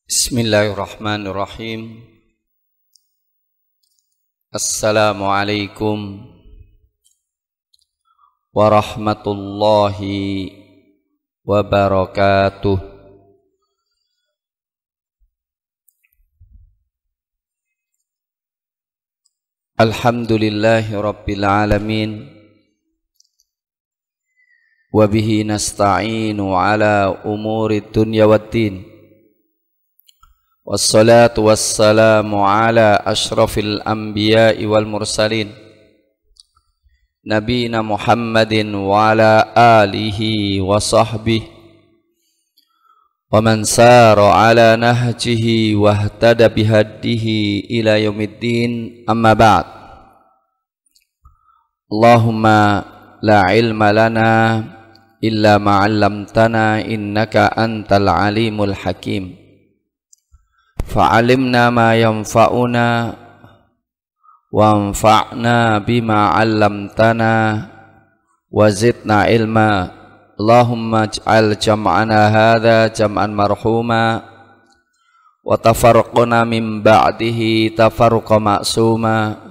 Bismillahirrahmanirrahim. Assalamualaikum warahmatullahi wabarakatuh. Alhamdulillahi rabbil alamin. Wa bihi nasta'inu ala umuri dunya waddin. Wassalatu wassalamu ala ashrafil anbiya'i wal mursalin Nabina Muhammadin wa ala alihi wa sahbihi wa man sara ala nahjihi wa ihtada bihadihi ila yaumiddin, amma ba'd. Allahumma la ilma lana illa ma 'allamtana innaka antal alimul hakim. Fa'alimna ma yanfa'una wanfa'na bima 'allamtana wa zidna ilma. Allahumma ij'al jam'ana hadha jam'an marhuma wa tafarraqna min ba'dihi tafarruqa ma'suma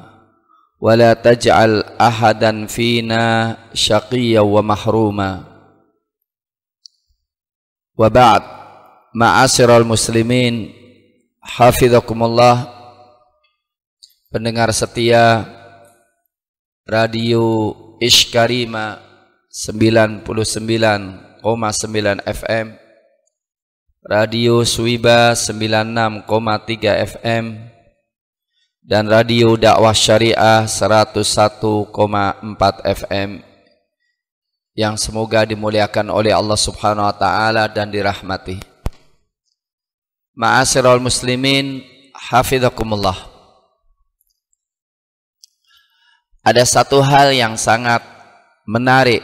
wa la taj'al ahadan fina syaqiyyan wa mahruma. Wa ba'd, ma'asyiral muslimin, hafizakumullah, pendengar setia Radio Ishkarima 99,9 FM, Radio Suiba 96,3 FM, dan Radio Dakwah Syariah 101,4 FM yang semoga dimuliakan oleh Allah Subhanahu wa taala dan dirahmati. Ma'asyiral muslimin, hafizakumullah. Ada satu hal yang sangat menarik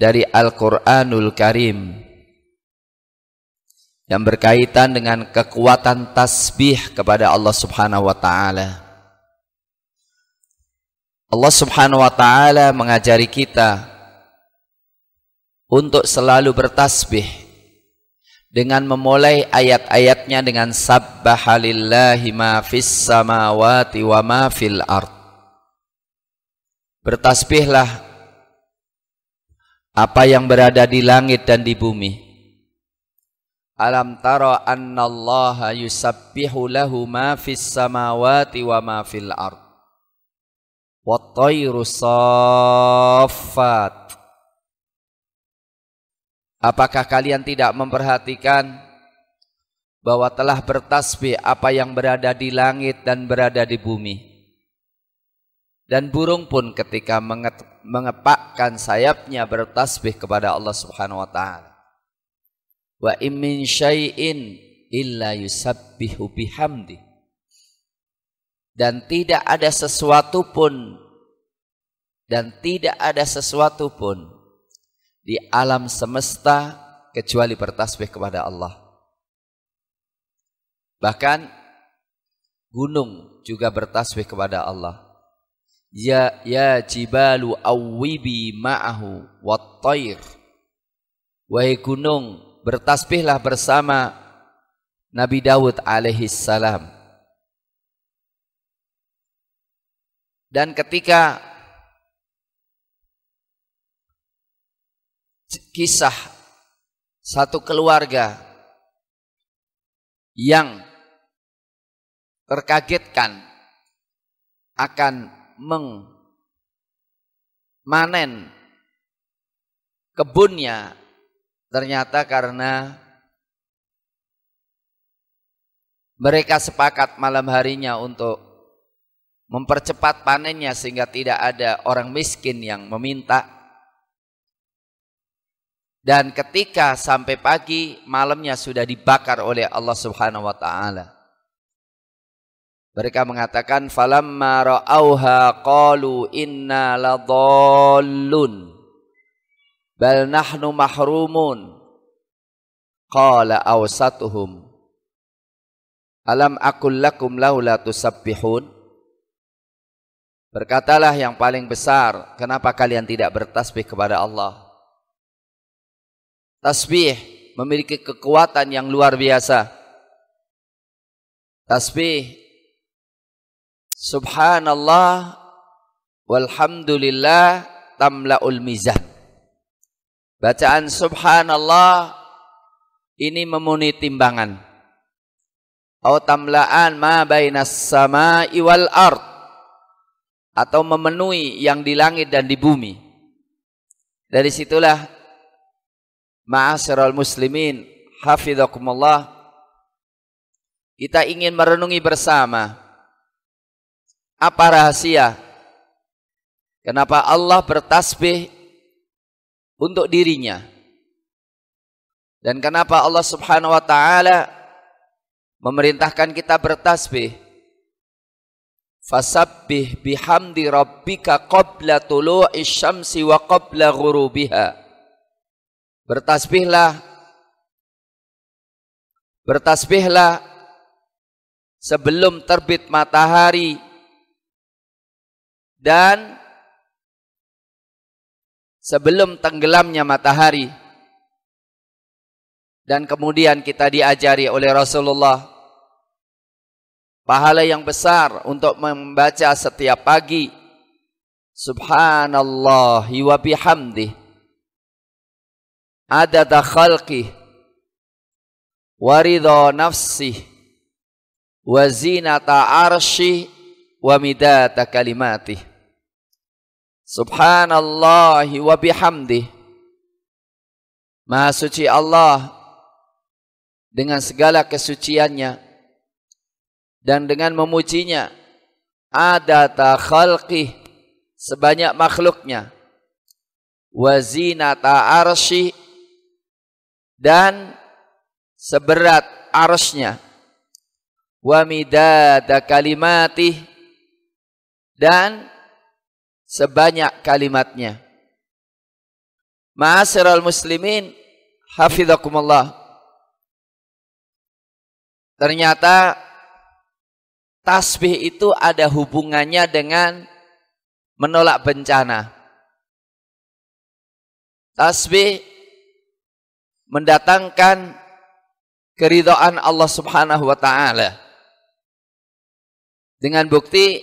dari Al-Qur'anul Karim yang berkaitan dengan kekuatan tasbih kepada Allah Subhanahu wa taala. Allah Subhanahu wa taala mengajari kita untuk selalu bertasbih dengan memulai ayat-ayatnya dengan sabbahalillahi ma fis samawati wa ma fil ard. Bertasbihlah apa yang berada di langit dan di bumi. Alam tara annallaha yusabbihu lahu ma fis samawati wa ma fil ard wat tayru saffat. Apakah kalian tidak memperhatikan bahwa telah bertasbih apa yang berada di langit dan berada di bumi? Dan burung pun ketika mengepakkan sayapnya bertasbih kepada Allah Subhanahu wa taala. Wa in min syai'in illa yusabbihu bihamdi. Dan tidak ada sesuatu pun di alam semesta kecuali bertasbih kepada Allah. Bahkan gunung juga bertasbih kepada Allah. Ya jibalu awwibi ma'ahu wat tayr. Wahai gunung, bertasbihlah bersama Nabi Daud alaihi salam. Dan ketika kisah satu keluarga yang terkagetkan akan memanen kebunnya, ternyata karena mereka sepakat malam harinya untuk mempercepat panennya sehingga tidak ada orang miskin yang meminta. Dan ketika sampai pagi, malamnya sudah dibakar oleh Allah Subhanahu wa taala. Mereka mengatakan falamma ra'auha qalu inna ladallun bal nahnu mahrumun. Qala awsatuhum alam aqul lakum laula tusabbihun. Berkatalah yang paling besar, kenapa kalian tidak bertasbih kepada Allah? Tasbih memiliki kekuatan yang luar biasa. Tasbih subhanallah walhamdulillah tamla'ul mizan. Bacaan subhanallah ini memenuhi timbangan. Au tamla'an ma bainas sama'i wal ard, atau memenuhi yang di langit dan di bumi. Dari situlah ma'asyiral muslimin hafizakumullah, kita ingin merenungi bersama apa rahasia kenapa Allah bertasbih untuk dirinya, dan kenapa Allah Subhanahu wa taala memerintahkan kita bertasbih. Fasabbih bihamdi rabbika qabla tulu'is syamsi wa qabla ghurubiha. Bertasbihlah sebelum terbit matahari dan sebelum tenggelamnya matahari. Dan kemudian kita diajari oleh Rasulullah pahala yang besar untuk membaca setiap pagi subhanallahi wa bihamdih adada khalqih wa ridha nafsih wa zinata arsyih wa midata kalimatih. Subhanallahi wa bihamdih, Maha suci Allah dengan segala kesuciannya dan dengan memujinya, adata khalqih, sebanyak makhluknya, wa zinata arsyih, dan seberat arsy-Nya, wa midada kalimatih, dan sebanyak kalimatnya. Ma'asyiral muslimin hafizakumullah, ternyata tasbih itu ada hubungannya dengan menolak bencana. Tasbih mendatangkan keridhaan Allah Subhanahu wa taala. Dengan bukti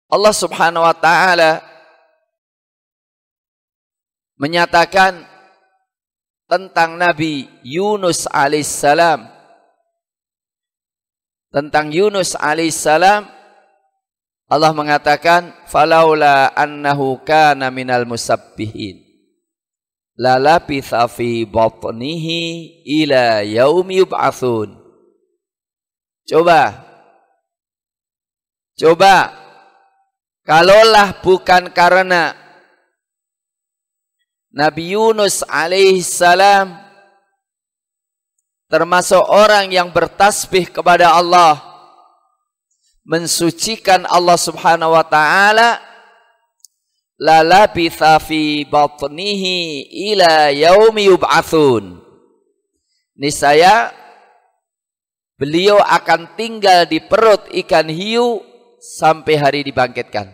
Allah Subhanahu wa taala menyatakan tentang Nabi Yunus alaihissalam. Tentang Yunus alaihissalam, Allah mengatakan, falaula annahu kana minal musabbihin la labitha fi batnihi ila yaumi yub'atsun. Coba, kalaulah bukan karena Nabi Yunus alaihissalam termasuk orang yang bertasbih kepada Allah, mensucikan Allah Subhanahu wa taala, la labitha fi batnihi ila yaumi yub'atsun. Niscaya beliau akan tinggal di perut ikan hiu sampai hari dibangkitkan.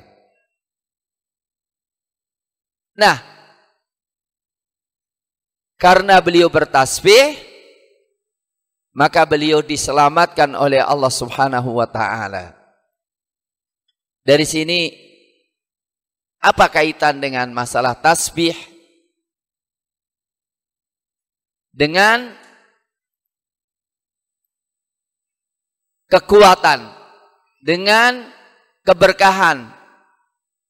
Nah, karena beliau bertasbih, maka beliau diselamatkan oleh Allah Subhanahu wa taala. Dari sini apa kaitan dengan masalah tasbih dengan kekuatan, dengan keberkahan,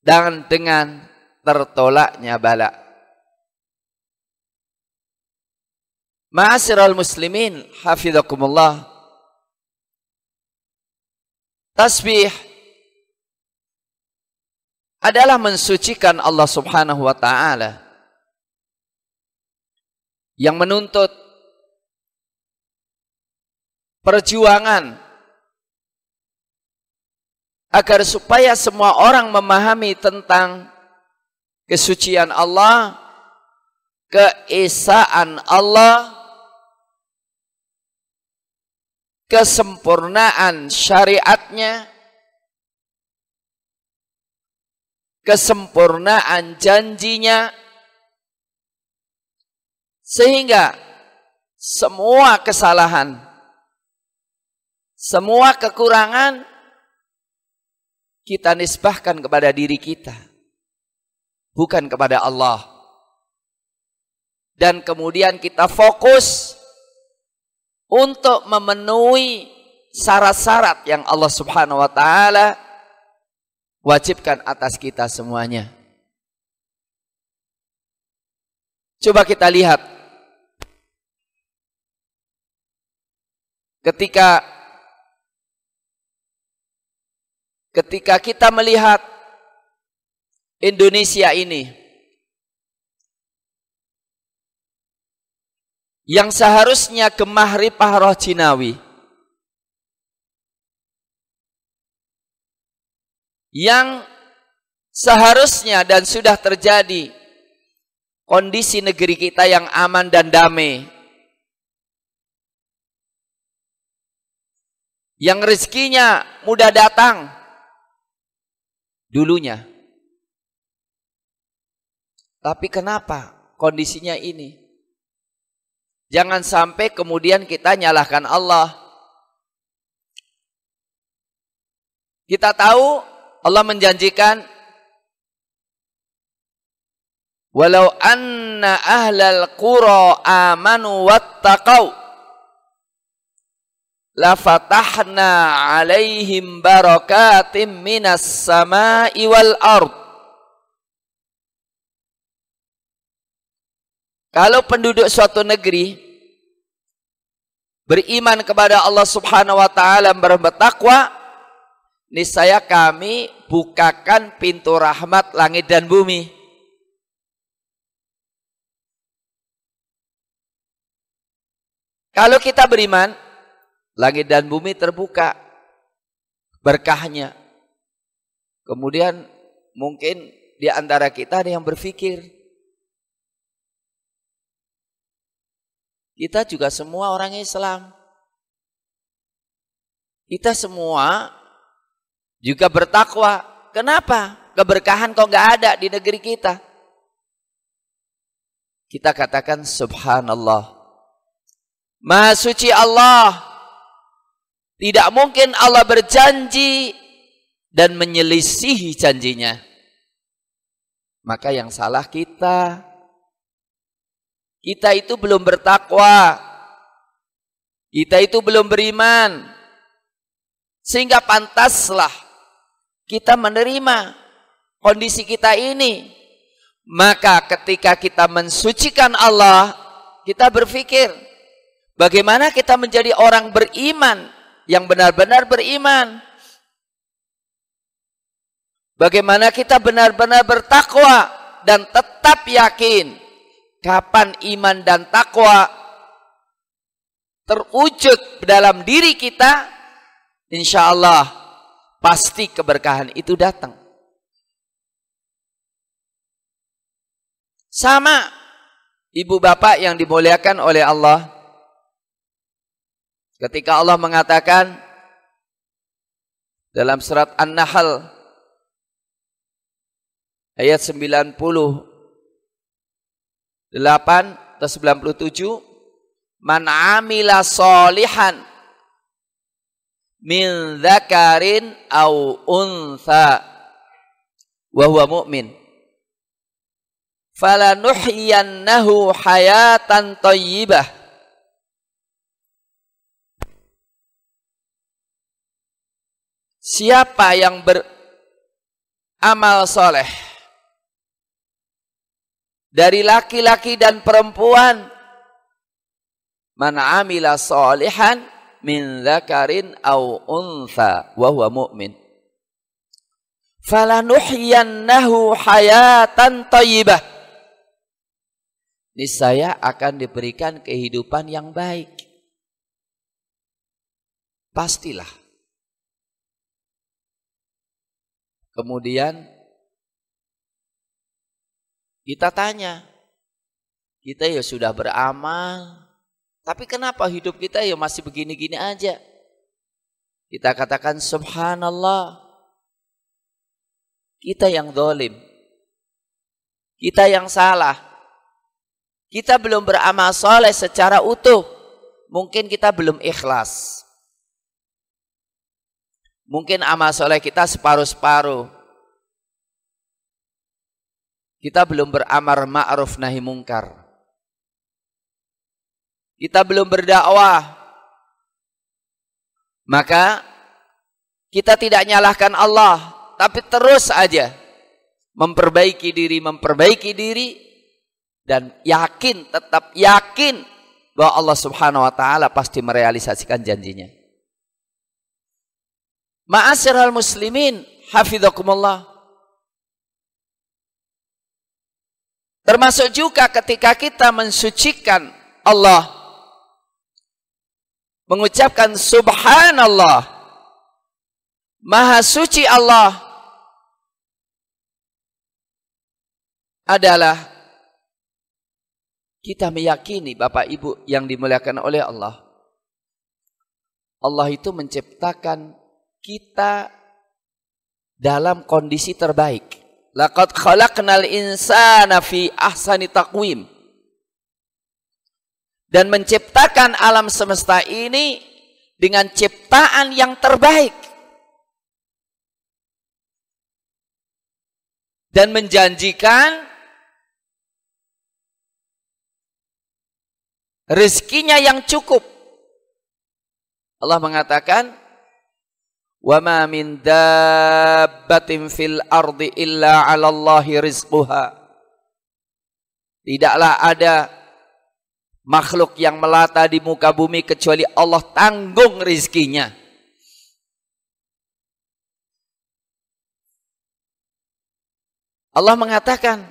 dan dengan tertolaknya bala? Ma'asyiral muslimin hafizakumullah, tasbih adalah mensucikan Allah Subhanahu wa taala, yang menuntut perjuangan agar supaya semua orang memahami tentang kesucian Allah, keesaan Allah, kesempurnaan syariatnya, kesempurnaan janjinya, Sehingga semua kesalahan, semua kekurangan kita nisbahkan kepada diri kita, bukan kepada Allah. Dan kemudian kita fokus untuk memenuhi syarat-syarat yang Allah Subhanahu wa taala wajibkan atas kita semuanya. Coba kita lihat ketika kita melihat Indonesia ini yang seharusnya gemah ripah roh jinawi, yang seharusnya dan sudah terjadi kondisi negeri kita yang aman dan damai, yang rezekinya mudah datang dulunya. Tapi kenapa kondisinya ini? Jangan sampai kemudian kita nyalahkan Allah. Kita tahu Allah menjanjikan, walau anna ahlal qura amanu wattaqau la fatahna alaihim barakatim minas sama'i wal ard. Kalau penduduk suatu negeri beriman kepada Allah Subhanahu wa taala dan bertakwa, niscaya kami bukakan pintu rahmat langit dan bumi. Kalau kita beriman, langit dan bumi terbuka berkahnya. Kemudian mungkin di antara kita ada yang berpikir, kita juga semua orang Islam, kita semua juga bertakwa. Kenapa keberkahan kok nggak ada di negeri kita? Kita katakan subhanallah, Maha suci Allah. Tidak mungkin Allah berjanji dan menyelisihi janjinya. Maka yang salah kita. Kita itu belum bertakwa. Kita itu belum beriman. Sehingga pantaslah kita menerima kondisi kita ini. Maka ketika kita mensucikan Allah, kita berpikir, bagaimana kita menjadi orang beriman, yang benar-benar beriman. Bagaimana kita benar-benar bertakwa dan tetap yakin kapan iman dan takwa terwujud dalam diri kita, insya Allah pasti keberkahan itu datang. Sama ibu bapak yang dimuliakan oleh Allah, ketika Allah mengatakan dalam surat An-Nahl ayat 98 atau 97, man amila solihan min dzakarin au untha wa huwa mu'min falanuhyiyannahu hayatan thayyibah. Siapa yang beramal soleh dari laki-laki dan perempuan, man amila solihan min dzakarin au untha wa huwa mu'min falanuhyiyannahu hayatan thayyibah, niscaya akan diberikan kehidupan yang baik. Pastilah. Kemudian kita tanya, kita ya sudah beramal, tapi kenapa hidup kita ya masih begini-gini aja? Kita katakan subhanallah, kita yang zalim, kita yang salah. Kita belum beramal soleh secara utuh. Mungkin kita belum ikhlas. Mungkin amal soleh kita separuh-separuh. Kita belum beramar ma'ruf nahi mungkar. Kita belum berdakwah. Maka kita tidak nyalahkan Allah, tapi terus aja memperbaiki diri, dan yakin, tetap yakin bahwa Allah Subhanahu wa taala pasti merealisasikan janjinya. Ma'asyiral muslimin, hafizakumullah. Termasuk juga ketika kita mensucikan Allah, mengucapkan subhanallah, maha suci Allah, adalah kita meyakini, Bapak Ibu yang dimuliakan oleh Allah, Allah itu menciptakan kita dalam kondisi terbaik. Laqad khalaqnal insana fi ahsani taqwim. Dan menciptakan alam semesta ini dengan ciptaan yang terbaik. Dan menjanjikan rezekinya yang cukup. Allah mengatakan, "Wa ma min dabbatin fil ardi illa 'ala Allahi rizquha." Tidaklah ada makhluk yang melata di muka bumi kecuali Allah tanggung rizkinya. Allah mengatakan,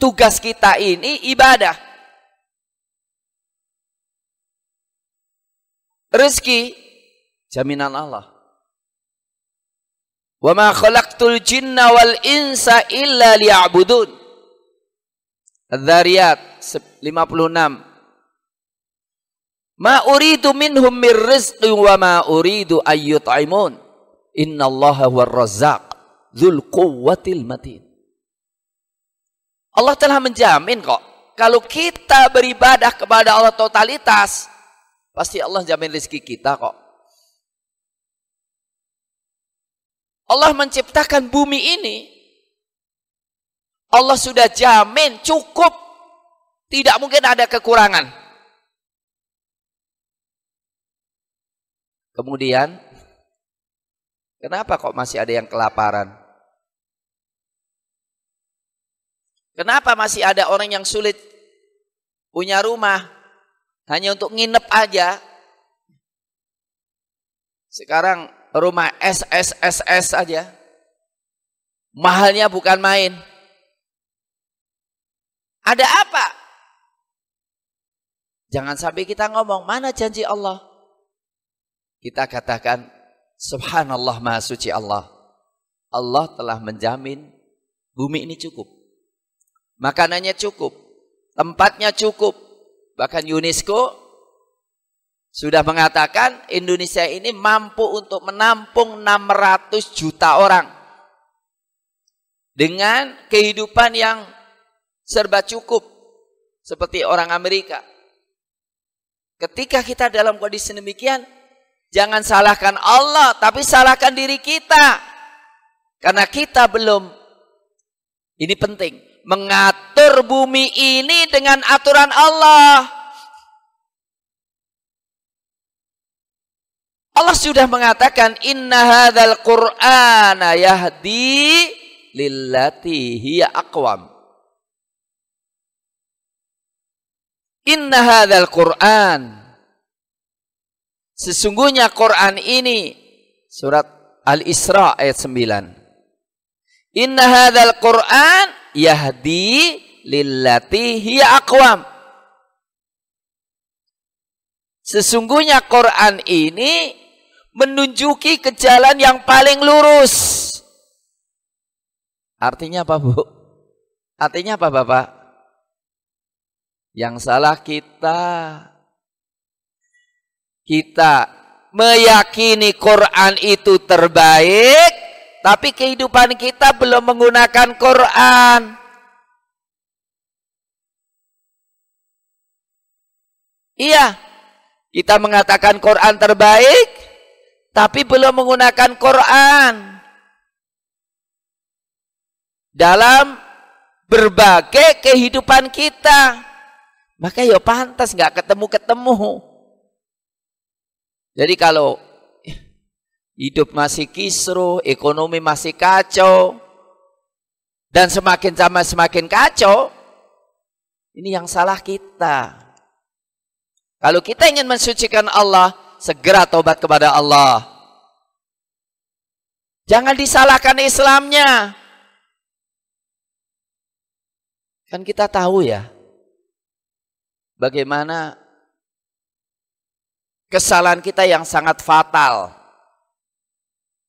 tugas kita ini ibadah. Rezeki jaminan Allah. Wa ma khalaqtul jinna wal insa illa liya'budun. Adz-Dzariyat 56. Ma uridu minhum mir rizqi wa ma uridu ayyut'imun. Innallaha huwar razzaq dzul quwwatil matin. Allah telah menjamin kok, kalau kita beribadah kepada Allah totalitas, pasti Allah jamin rezeki kita kok. Allah menciptakan bumi ini, Allah sudah jamin cukup, tidak mungkin ada kekurangan. Kemudian, kenapa kok masih ada yang kelaparan? Kenapa masih ada orang yang sulit punya rumah hanya untuk nginep aja? Sekarang rumah SSSS aja, mahalnya bukan main. Ada apa? Jangan sampai kita ngomong, mana janji Allah? Kita katakan, subhanallah, maha suci Allah. Allah telah menjamin bumi ini cukup. Makanannya cukup, tempatnya cukup. Bahkan UNESCO sudah mengatakan Indonesia ini mampu untuk menampung 600 juta orang dengan kehidupan yang serba cukup seperti orang Amerika. Ketika kita dalam kondisi demikian, jangan salahkan Allah, tapi salahkan diri kita. Karena kita belum, ini penting, mengatur bumi ini dengan aturan Allah. Allah sudah mengatakan, inna hadzal qur'ana yahdi lillati hiya aqwam. Inna hadzal qur'an, sesungguhnya Quran ini, surat Al-Isra ayat 9. Inna hadzal qur'an yahdi lillati hiya aqwam. Sesungguhnya Quran ini menunjuki ke jalan yang paling lurus. Artinya apa, Bu? Artinya apa, Bapak? Yang salah kita. Kita meyakini Quran itu terbaik, tapi kehidupan kita belum menggunakan Quran. Iya, kita mengatakan Quran terbaik, tapi belum menggunakan Quran dalam berbagai kehidupan kita. Maka ya pantas nggak ketemu-ketemu. Jadi kalau hidup masih kisruh, ekonomi masih kacau, dan semakin sama semakin kacau, ini yang salah kita. Kalau kita ingin mensucikan Allah, segera taubat kepada Allah. Jangan disalahkan Islamnya. Kan kita tahu ya, bagaimana kesalahan kita yang sangat fatal.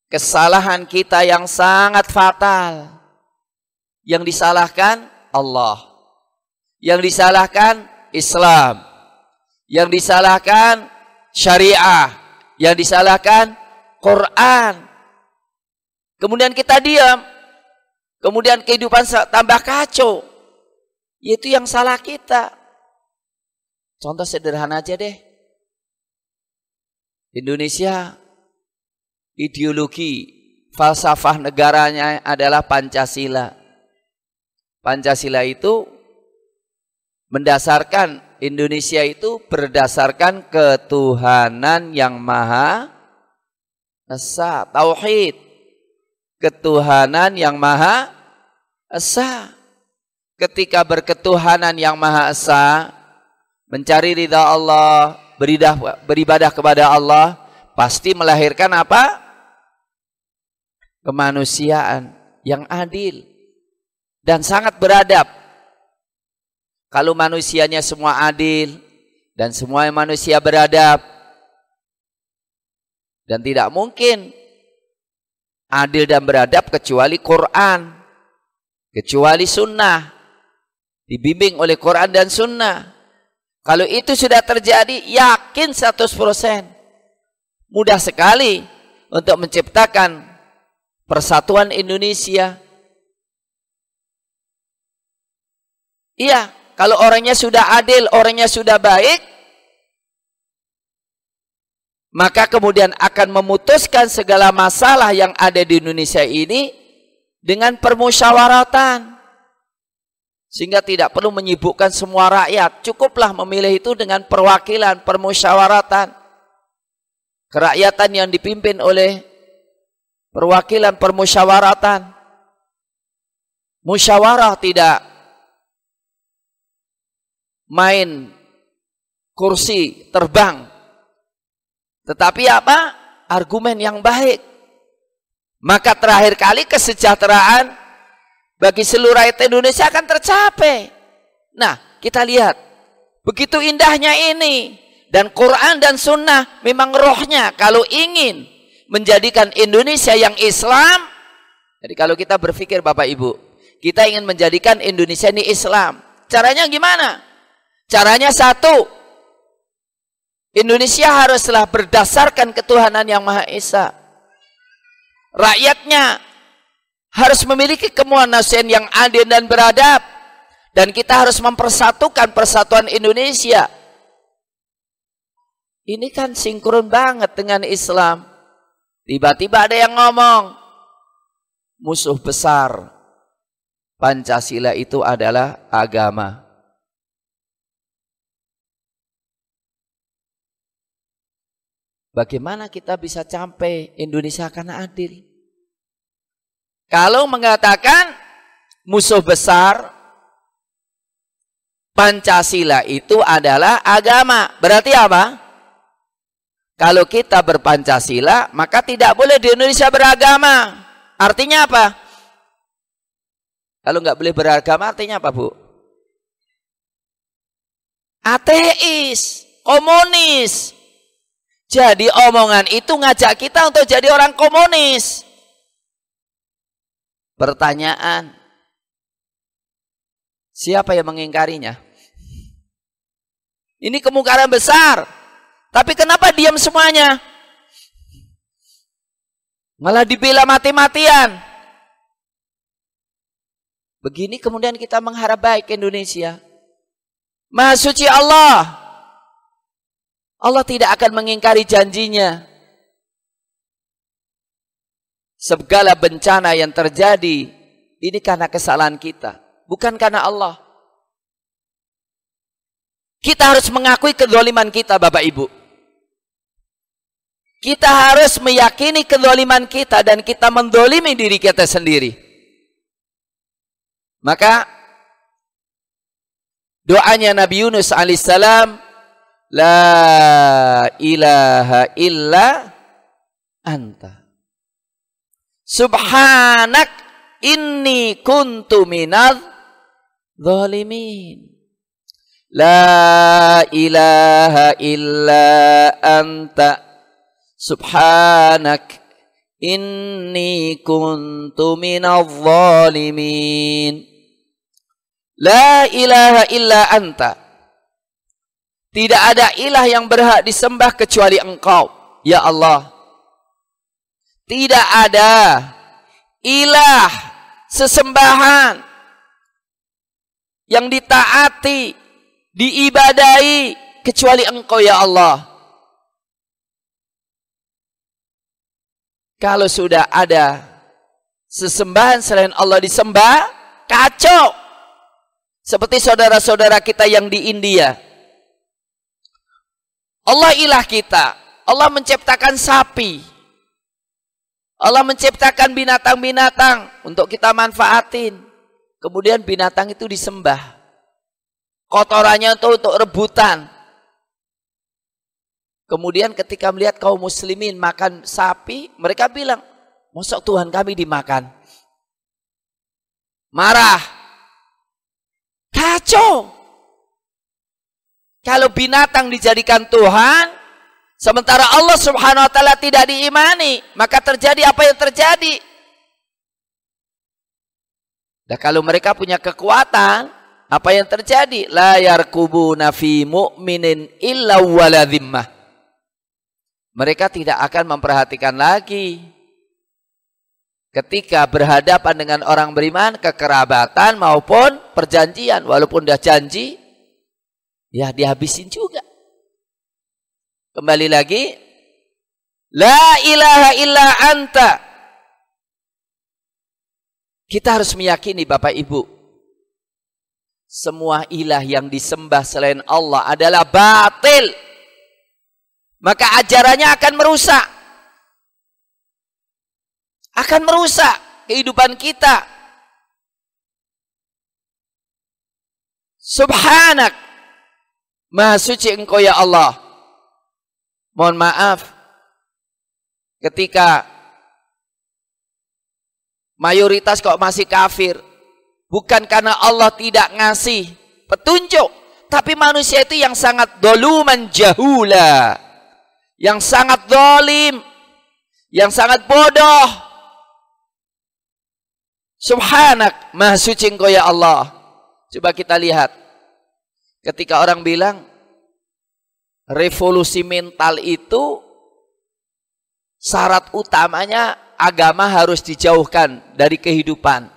Kesalahan kita yang sangat fatal. Yang disalahkan Allah. Yang disalahkan Islam. Yang disalahkan syariah. Yang disalahkan Quran. Kemudian kita diam. Kemudian kehidupan tambah kacau. Itu yang salah kita. Contoh sederhana aja deh. Indonesia, ideologi falsafah negaranya adalah Pancasila. Pancasila itu mendasarkan Indonesia itu berdasarkan ketuhanan yang Maha Esa, tauhid. Ketuhanan yang Maha Esa. Ketika berketuhanan yang Maha Esa, mencari ridha Allah, beribadah kepada Allah, pasti melahirkan apa? Kemanusiaan yang adil dan sangat beradab. Kalau manusianya semua adil dan semua manusia beradab, dan tidak mungkin adil dan beradab kecuali Quran, kecuali sunnah, dibimbing oleh Quran dan sunnah. Kalau itu sudah terjadi, yakin 100%. Mudah sekali untuk menciptakan persatuan Indonesia. Iya, kalau orangnya sudah adil, orangnya sudah baik, maka kemudian akan memutuskan segala masalah yang ada di Indonesia ini dengan permusyawaratan. Sehingga tidak perlu menyibukkan semua rakyat. Cukuplah memilih itu dengan perwakilan, permusyawaratan. Kerakyatan yang dipimpin oleh perwakilan permusyawaratan. Musyawarah tidak main kursi terbang. Tetapi apa? Argumen yang baik. Maka terakhir kali kesejahteraan bagi seluruh rakyat Indonesia akan tercapai. Nah, kita lihat. Begitu indahnya ini. Dan Quran dan Sunnah memang rohnya. Kalau ingin menjadikan Indonesia yang Islam. Jadi kalau kita berpikir Bapak Ibu. Kita ingin menjadikan Indonesia ini Islam. Caranya gimana? Caranya satu. Indonesia haruslah berdasarkan ketuhanan yang Maha Esa. Rakyatnya harus memiliki kemanusiaan yang adil dan beradab. Dan kita harus mempersatukan persatuan Indonesia. Ini kan sinkron banget dengan Islam. Tiba-tiba ada yang ngomong, musuh besar Pancasila itu adalah agama. Bagaimana kita bisa sampai Indonesia akan adil? Kalau mengatakan musuh besar Pancasila itu adalah agama, berarti apa? Kalau kita berpancasila, maka tidak boleh di Indonesia beragama. Artinya apa? Kalau nggak boleh beragama, artinya apa, Bu? Ateis, komunis. Jadi omongan itu ngajak kita untuk jadi orang komunis. Pertanyaan, siapa yang mengingkarinya? Ini kemungkaran besar. Tapi kenapa diam semuanya? Malah dibela mati-matian. Begini kemudian kita mengharap baik Indonesia. Maha suci Allah. Allah tidak akan mengingkari janjinya. Segala bencana yang terjadi ini karena kesalahan kita, bukan karena Allah. Kita harus mengakui kezaliman kita, Bapak Ibu. Kita harus meyakini kezaliman kita dan kita mendolimi diri kita sendiri. Maka doanya Nabi Yunus alaihissalam, la ilaha illa anta subhanak inni kuntu minadz zalimin. La ilaha illa anta subhanak inni kuntu minadz zalimin. La ilaha illa anta. Tidak ada ilah yang berhak disembah kecuali Engkau, ya Allah. Tidak ada ilah sesembahan yang ditaati, diibadahi kecuali Engkau, ya Allah. Kalau sudah ada sesembahan selain Allah disembah, kacau. Seperti saudara-saudara kita yang di India. Allah ilah kita. Allah menciptakan sapi. Allah menciptakan binatang-binatang untuk kita manfaatin. Kemudian binatang itu disembah. Kotorannya itu untuk rebutan. Kemudian ketika melihat kaum muslimin makan sapi, mereka bilang, "Mosok Tuhan kami dimakan?" Marah. Kacau. Kalau binatang dijadikan Tuhan, sementara Allah Subhanahu wa taala tidak diimani, maka terjadi apa yang terjadi. Dan kalau mereka punya kekuatan, apa yang terjadi? La yarkubuna fi mu'minin illa wala dhimmah. Mereka tidak akan memperhatikan lagi ketika berhadapan dengan orang beriman, kekerabatan maupun perjanjian. Walaupun dah janji, ya dihabisin juga. Kembali lagi, la ilaha illa anta. Kita harus meyakini, Bapak Ibu, semua ilah yang disembah selain Allah adalah batil. Maka ajarannya akan merusak. Akan merusak kehidupan kita. Subhanak, Maha suci Engkau ya Allah. Mohon maaf, ketika mayoritas kok masih kafir, bukan karena Allah tidak ngasih petunjuk, tapi manusia itu yang sangat doluman jahula, yang sangat zalim, yang sangat bodoh. Subhanak, Maha suci Engkau ya Allah. Coba kita lihat, ketika orang bilang revolusi mental itu syarat utamanya agama harus dijauhkan dari kehidupan.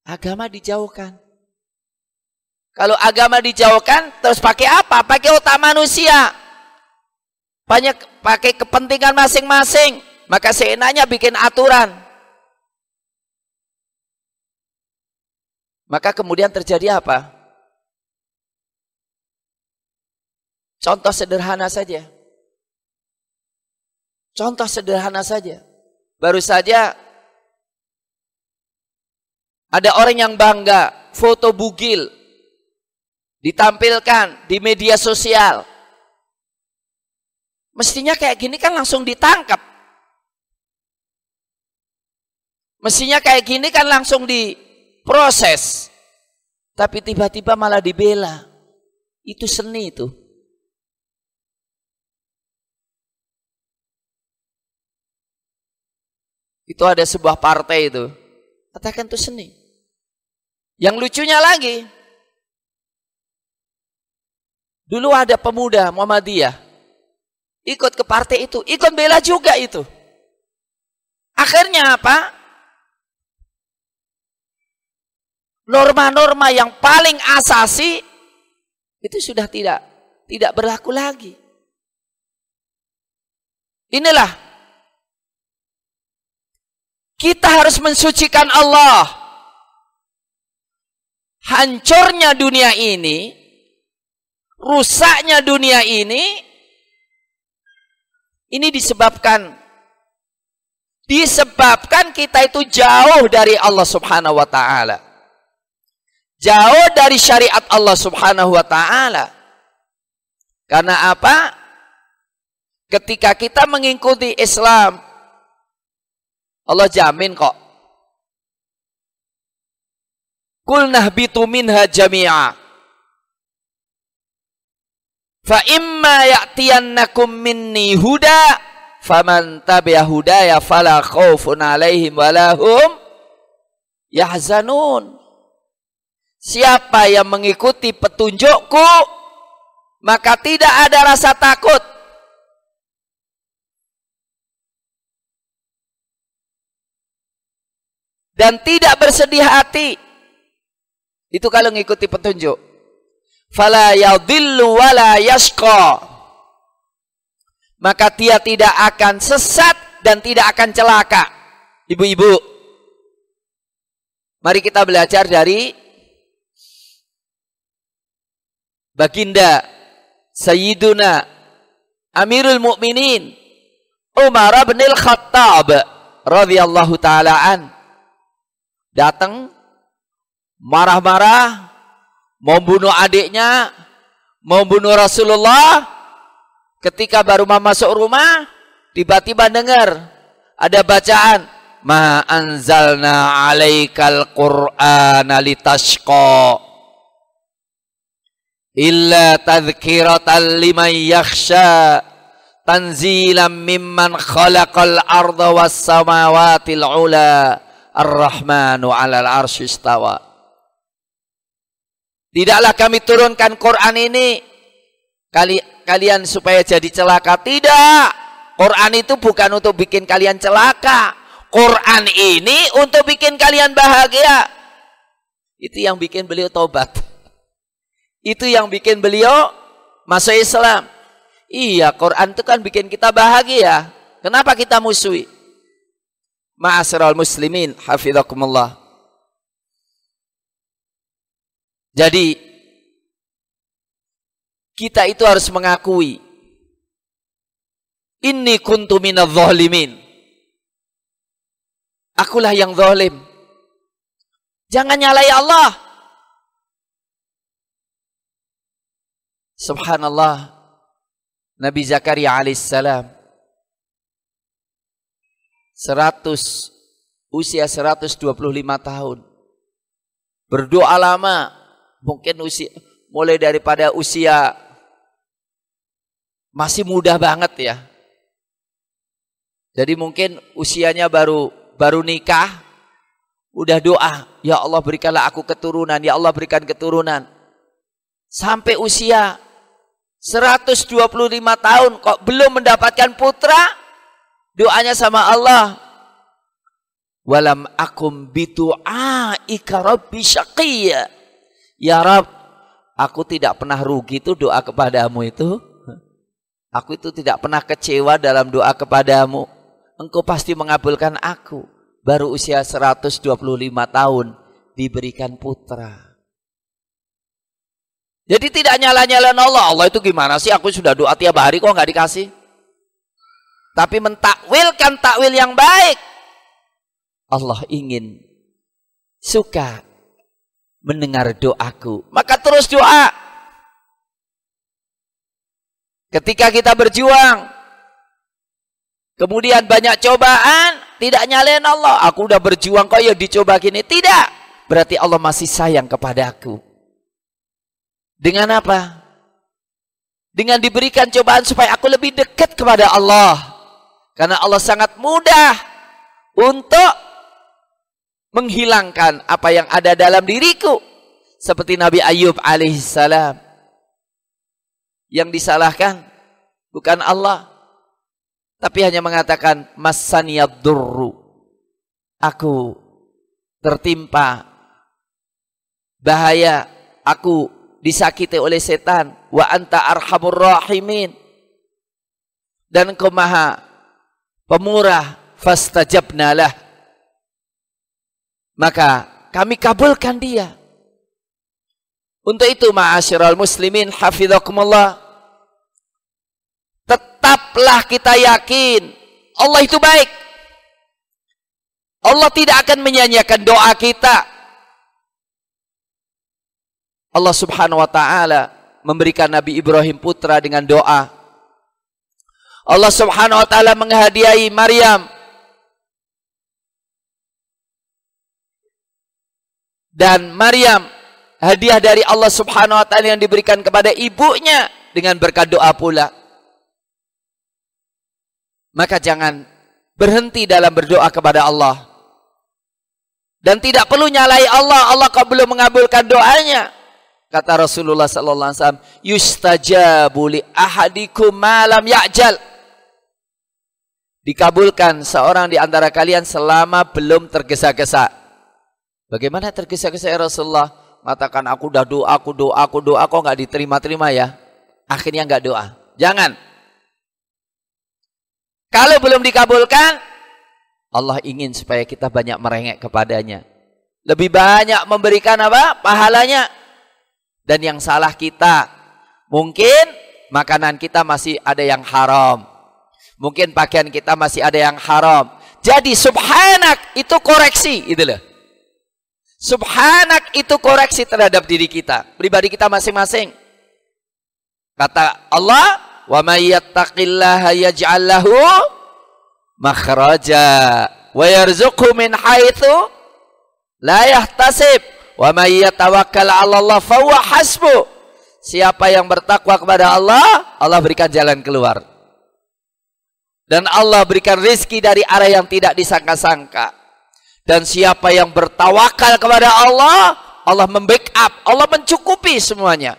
Agama dijauhkan. Kalau agama dijauhkan, terus pakai apa? Pakai otak manusia. Banyak pakai kepentingan masing-masing. Maka seenaknya bikin aturan. Maka kemudian terjadi apa? Contoh sederhana saja. Contoh sederhana saja. Baru saja ada orang yang bangga foto bugil ditampilkan di media sosial. Mestinya kayak gini kan langsung ditangkap. Mestinya kayak gini kan langsung diproses. Tapi tiba-tiba malah dibela. Itu seni itu. Itu ada sebuah partai itu. Katakan itu seni. Yang lucunya lagi, dulu ada pemuda Muhammadiyah ikut ke partai itu, ikut bela juga itu. Akhirnya apa? Norma-norma yang paling asasi itu sudah tidak berlaku lagi. Inilah kita harus mensucikan Allah. Hancurnya dunia ini, rusaknya dunia ini disebabkan kita itu jauh dari Allah Subhanahu wa taala. Jauh dari syariat Allah Subhanahu wa taala. Karena apa? Ketika kita mengikuti Islam, Allah jamin kok. Qul nahbitu minha jami'a. Fa imma ya'tiyannakum minni huda faman tabi'a hudaya fala khaufun 'alaihim wala hum yahzanun. Siapa yang mengikuti petunjukku, maka tidak ada rasa takut. Dan tidak bersedih hati. Itu kalau mengikuti petunjuk. Fala yadhillu wala yashqa. Maka dia tidak akan sesat dan tidak akan celaka. Ibu-ibu, mari kita belajar dari Baginda Sayyiduna Amirul Mukminin Umar bin Al-Khattab radhiyallahu taala an. Datang marah-marah, mau bunuh adiknya, mau bunuh Rasulullah. Ketika baru masuk rumah, tiba-tiba dengar ada bacaan, ma anzalna 'alaikal qur'ana litashqa illa tadhkiratan liman yakhsha tanzilan mimman khalaqal arda was samawatil 'ula ar-rahmanu 'alal arsy istawa. Tidaklah kami turunkan Quran ini kalian supaya jadi celaka. Tidak. Quran itu bukan untuk bikin kalian celaka. Quran ini untuk bikin kalian bahagia. Itu yang bikin beliau tobat. Itu yang bikin beliau masuk Islam. Iya, Quran itu kan bikin kita bahagia. Kenapa kita musuhi? Ma'asyiral muslimin, hafizakumullah. Jadi kita itu harus mengakui, inni kuntu minadh dhalimin. Akulah yang zalim. Jangan nyalai Allah. Subhanallah. Nabi Zakaria alaihissalam usia 125 tahun. Berdoa lama, mungkin mulai daripada usia masih muda banget ya. Jadi mungkin usianya baru nikah, udah doa, ya Allah berikanlah aku keturunan, ya Allah berikan keturunan. Sampai usia 125 tahun kok belum mendapatkan putra, doanya sama Allah, walam akum bidu'aika rabbi syaqiyya. Ya Rabb, aku tidak pernah rugi itu doa kepadamu itu. Aku itu tidak pernah kecewa dalam doa kepadamu. Engkau pasti mengabulkan aku. Baru usia 125 tahun diberikan putra. Jadi tidak nyala-nyalain Allah. Allah itu gimana sih? Aku sudah doa tiap hari kok nggak dikasih. Tapi mentakwilkan takwil yang baik. Allah ingin suka mendengar doaku. Maka terus doa. Ketika kita berjuang, kemudian banyak cobaan, tidak nyalain Allah. Aku udah berjuang kok ya dicoba gini. Tidak. Berarti Allah masih sayang kepadaku. Dengan apa? Dengan diberikan cobaan supaya aku lebih dekat kepada Allah. Karena Allah sangat mudah untuk menghilangkan apa yang ada dalam diriku. Seperti Nabi Ayub alaihissalam. Yang disalahkan bukan Allah. Tapi hanya mengatakan massaniyad durru. Aku tertimpa bahaya. Aku disakiti oleh setan. Wa anta arhamur rahimin. Dan engkau maha pemurah. Fastajabna lah. Maka kami kabulkan dia. Untuk itu ma'asyiral muslimin hafizakumullah, tetaplah kita yakin Allah itu baik. Allah tidak akan menyanyiakan doa kita. Allah subhanahu wa ta'ala memberikan Nabi Ibrahim putra dengan doa. Allah subhanahu wa ta'ala menghadiahi Maryam dan Maryam hadiah dari Allah subhanahu wa ta'ala yang diberikan kepada ibunya dengan berkat doa pula. Maka jangan berhenti dalam berdoa kepada Allah. Dan tidak perlu nyalai Allah. Allah kok belum mengabulkan doanya. Kata Rasulullah sallallahu alaihi wasallam, yustajabu li ahadikum ma lam ya'jal. Dikabulkan seorang di antara kalian selama belum tergesa-gesa. Bagaimana tergesa-gesa ya Rasulullah? Mengatakan aku udah doa, aku doa, kok nggak diterima-terima ya? Akhirnya nggak doa. Jangan. Kalau belum dikabulkan, Allah ingin supaya kita banyak merengek kepadanya. Lebih banyak memberikan apa? Pahalanya. Dan yang salah kita, mungkin makanan kita masih ada yang haram. Mungkin pakaian kita masih ada yang haram. Jadi subhanak itu koreksi, gitu loh. Subhanak itu koreksi terhadap diri kita, pribadi kita masing-masing. Kata Allah, wa may yattaqillaha yaj'al lahu makhraja wa yarzuqhu min haitsu la yahtasib wa may yatawakkal 'ala Allah fa huwa hasbuh. Siapa yang bertakwa kepada Allah, Allah berikan jalan keluar. Dan Allah berikan rezeki dari arah yang tidak disangka-sangka. Dan siapa yang bertawakal kepada Allah, Allah membackup, Allah mencukupi semuanya.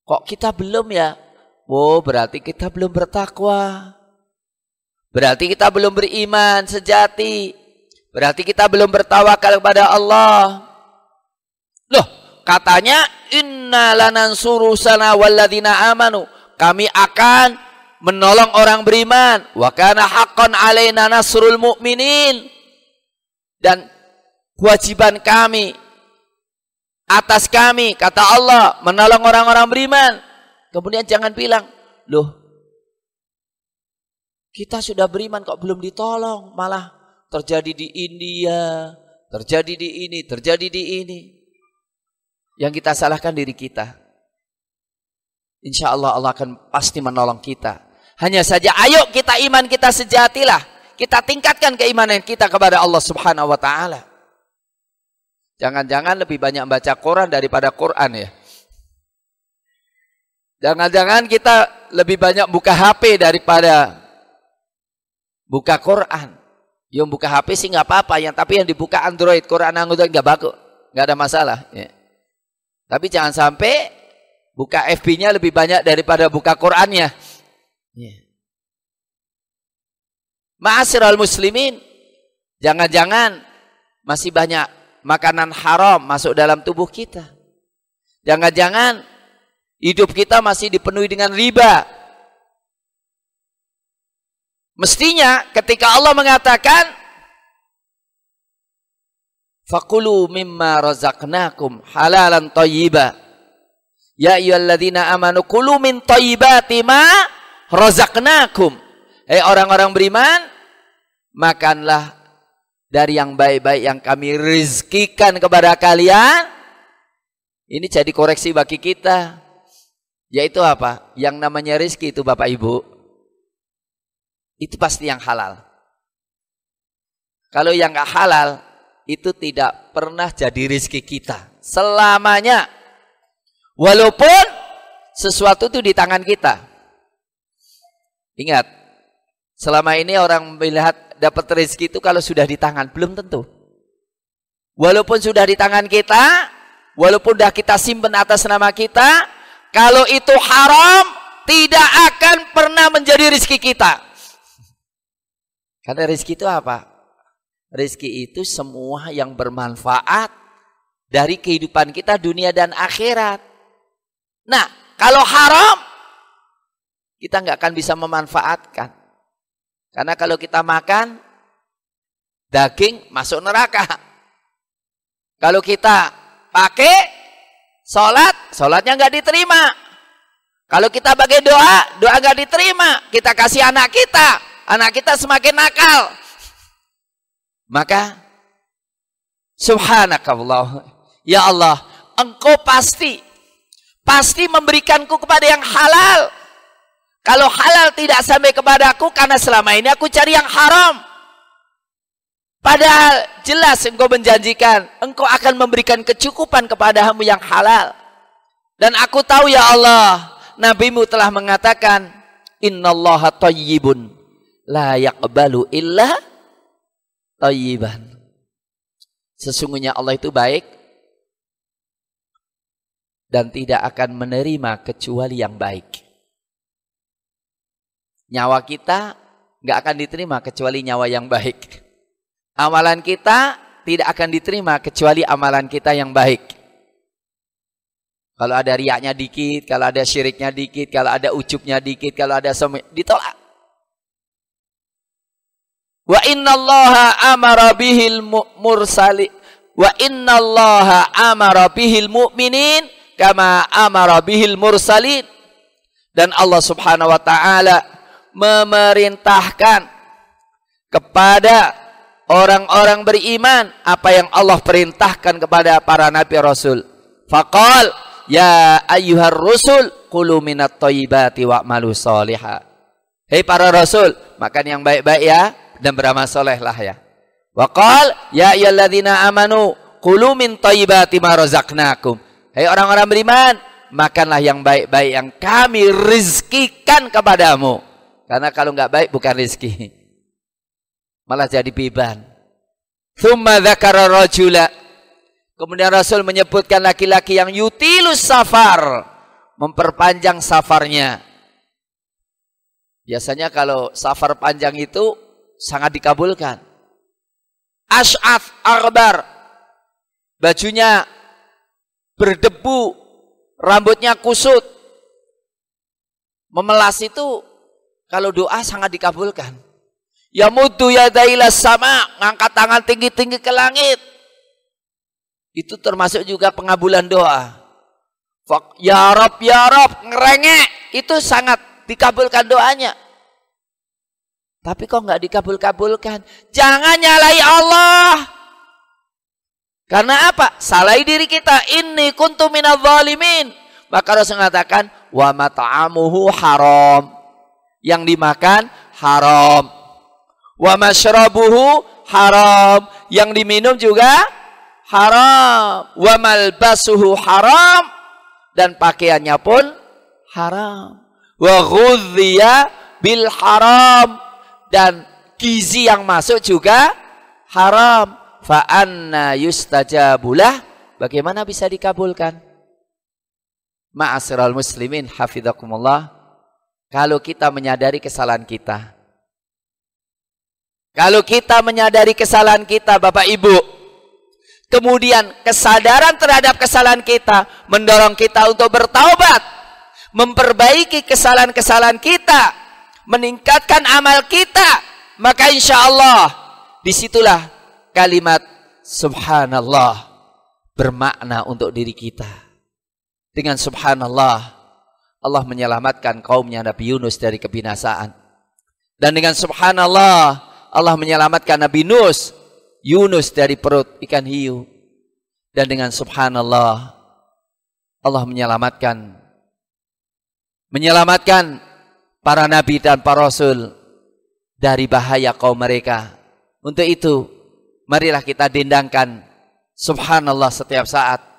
Kok kita belum ya? Oh, berarti kita belum bertakwa. Berarti kita belum beriman sejati. Berarti kita belum bertawakal kepada Allah. Loh, katanya inna lanansuru rusana walladzina amanu. Kami akan menolong orang beriman. Wa kana haqqan alaina nasrul mu'minin. Dan kewajiban kami atas kami, kata Allah, menolong orang-orang beriman. Kemudian jangan bilang, loh, kita sudah beriman kok belum ditolong, malah terjadi di India, terjadi di ini, terjadi di ini. Yang kita salahkan diri kita. Insya Allah Allah akan pasti menolong kita. Hanya saja ayo kita iman kita sejatilah. Kita tingkatkan keimanan kita kepada Allah subhanahu wa ta'ala. Jangan-jangan lebih banyak baca Quran daripada Quran ya. Jangan-jangan kita lebih banyak buka HP daripada buka Quran. Yang buka HP sih nggak apa-apa, tapi yang dibuka Android, Quran Android nggak bagus, nggak ada masalah. Ya. Tapi jangan sampai buka FB-nya lebih banyak daripada buka Qurannya. Ya. Ma'asyiral muslimin, jangan-jangan masih banyak makanan haram masuk dalam tubuh kita. Jangan-jangan hidup kita masih dipenuhi dengan riba. Mestinya ketika Allah mengatakan faqulu mimma razaqnakum halalan thayyiba. Ya ayyuhalladzina amanu kulu min thayyibati ma razaqnakum. Hei orang-orang beriman, makanlah dari yang baik-baik yang kami rezekikan kepada kalian. Ini jadi koreksi bagi kita. Yaitu apa? Yang namanya rezeki itu Bapak Ibu, itu pasti yang halal. Kalau yang gak halal, itu tidak pernah jadi rezeki kita selamanya. Walaupun sesuatu itu di tangan kita. Ingat, selama ini orang melihat dapat rezeki itu kalau sudah di tangan, belum tentu. Walaupun sudah di tangan kita, walaupun sudah kita simpan atas nama kita, kalau itu haram, tidak akan pernah menjadi rezeki kita. Karena rezeki itu apa? Rezeki itu semua yang bermanfaat dari kehidupan kita dunia dan akhirat. Nah, kalau haram, kita nggak akan bisa memanfaatkan. Karena kalau kita makan daging, masuk neraka. Kalau kita pakai sholatnya nggak diterima. Kalau kita pakai doa nggak diterima. Kita kasih anak kita semakin nakal. Maka subhanakallah, ya Allah, Engkau pasti memberikanku kepada yang halal. Kalau halal tidak sampai kepadaku karena selama ini aku cari yang haram. Padahal jelas Engkau menjanjikan Engkau akan memberikan kecukupan kepada hamba yang halal. Dan aku tahu ya Allah, Nabi-Mu telah mengatakan, innallaha thayyibun la yaqbalu illa thayyiban. Sesungguhnya Allah itu baik dan tidak akan menerima kecuali yang baik. Nyawa kita nggak akan diterima kecuali nyawa yang baik. Amalan kita tidak akan diterima kecuali amalan kita yang baik. Kalau ada riaknya dikit, kalau ada syiriknya dikit, kalau ada ujubnya dikit, kalau ada ditolak. Wa innallaha amara bihil mursali wa innallaha amara bihil mu'minin kama amara bihil mursalin. Dan Allah Subhanahu wa taala memerintahkan kepada orang-orang beriman apa yang Allah perintahkan kepada para nabi rasul. Faqal ya ayyuhar rusul kulu minat thayyibati wa'malu sholiha. Hei para rasul, makan yang baik-baik ya dan beramal solehlah ya. Waqal ya ayyuhalladzina amanu kulu min thayyibati ma razaqnakum. Hei orang-orang beriman, makanlah yang baik-baik yang kami rizkikan kepadamu. Karena kalau nggak baik bukan rizki, malah jadi beban. Tsumma dzakara rajula. Kemudian Rasul menyebutkan laki-laki yang yutilus safar, memperpanjang safarnya. Biasanya kalau safar panjang itu sangat dikabulkan. Ash'ath aghbar, bajunya berdebu, rambutnya kusut. Memelas itu kalau doa sangat dikabulkan. Ya muddu yadailas sama, ngangkat tangan tinggi-tinggi ke langit. Itu termasuk juga pengabulan doa. Ya Rob, ngerengek. Itu sangat dikabulkan doanya. Tapi kok nggak dikabul-kabulkan? Jangan nyalai Allah. Karena apa? Salahi diri kita. Inni kuntu minadz zalimin. Maka Rasul mengatakan, wa mat'amuhu haram. Yang dimakan haram. Wa masyrabuhu haram. Yang diminum juga haram. Wa malbasuhu haram. Dan pakaiannya pun haram. Wa ghudhiya bil haram. Dan gizi yang masuk juga haram. Fa anna yustajabulah. Bagaimana bisa dikabulkan? Ma'asyiral muslimin hafizakumullah. Kalau kita menyadari kesalahan kita. Kalau kita menyadari kesalahan kita Bapak Ibu, kemudian kesadaran terhadap kesalahan kita mendorong kita untuk bertaubat, memperbaiki kesalahan-kesalahan kita, meningkatkan amal kita, maka insya Allah disitulah kalimat subhanallah bermakna untuk diri kita. Dengan subhanallah Allah menyelamatkan kaumnya Nabi Yunus dari kebinasaan. Dan dengan subhanallah Allah menyelamatkan Nabi Yunus dari perut ikan hiu. Dan dengan subhanallah Allah menyelamatkan para nabi dan para rasul dari bahaya kaum mereka. Untuk itu marilah kita dendangkan subhanallah setiap saat.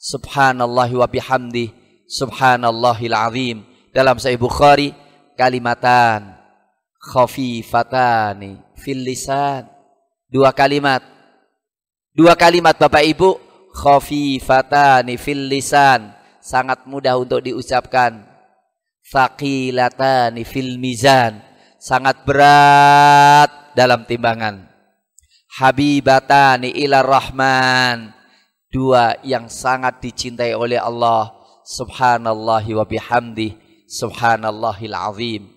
Subhanallahi wa bihamdi, subhanallahil azim. Dalam Sahih Bukhari, kalimatan khafifatani fil lisan. Dua kalimat Bapak Ibu, khafifatani fil lisan, sangat mudah untuk diucapkan. Thaqilatani fil mizan, sangat berat dalam timbangan. Habibatani ilar rahman, dua yang sangat dicintai oleh Allah. Subhanallahi wa bihamdi, subhanallahil azim.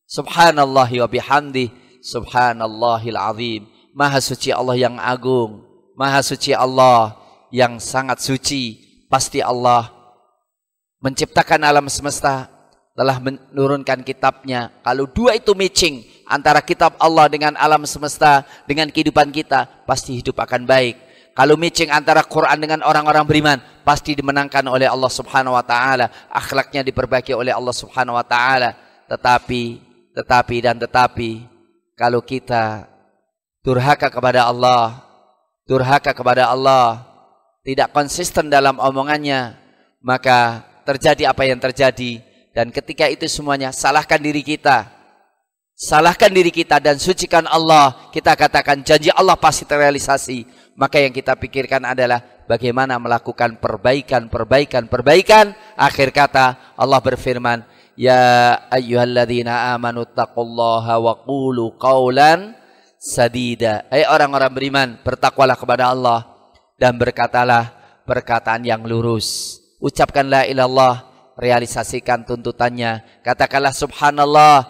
Subhanallahi wa bihamdi, subhanallahil azim. Maha suci Allah yang agung, maha suci Allah yang sangat suci. Pasti Allah menciptakan alam semesta, telah menurunkan kitabnya. Kalau dua itu matching antara kitab Allah dengan alam semesta, dengan kehidupan kita, pasti hidup akan baik. Kalau matching antara Quran dengan orang-orang beriman, pasti dimenangkan oleh Allah Subhanahu wa taala, akhlaknya diperbaiki oleh Allah Subhanahu wa taala. Tetapi kalau kita durhaka kepada Allah, tidak konsisten dalam omongannya, maka terjadi apa yang terjadi. Dan ketika itu semuanya, salahkan diri kita dan sucikan Allah. Kita katakan janji Allah pasti terrealisasi. Maka yang kita pikirkan adalah bagaimana melakukan perbaikan. Akhir kata Allah berfirman, ya ayyuhalladzina amanu taqullaha wa qulu qawlan sadida. Hai orang-orang beriman, bertakwalah kepada Allah dan berkatalah perkataan yang lurus. Ucapkan la ilallah, realisasikan tuntutannya. Katakanlah subhanallah,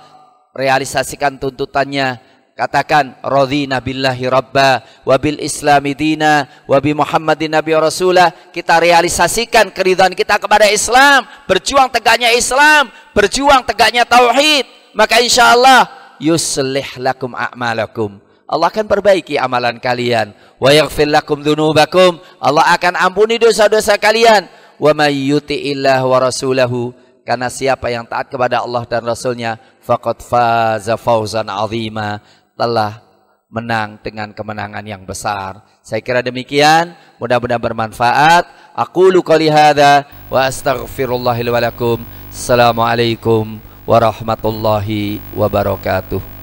realisasikan tuntutannya. Katakan radhina billahi rabba wa bil islami dina wa bi muhammadin nabi rasulah. Kita realisasikan keridhaan kita kepada Islam, berjuang tegaknya Islam, berjuang tegaknya tauhid. Maka insyaallah yuslih lakum a'malakum, Allah akan perbaiki amalan kalian. Wa yaghfir lakum dzunubakum, Allah akan ampuni dosa-dosa kalian. Wa may yuti'illah wa rasulahu, karena siapa yang taat kepada Allah dan Rasulnya, faqad faza fawzan azima, telah menang dengan kemenangan yang besar. Saya kira demikian, mudah-mudahan bermanfaat. Aqulu qouli hadza wa astaghfirullahi wa lakum. Assalamualaikum warahmatullahi wabarakatuh.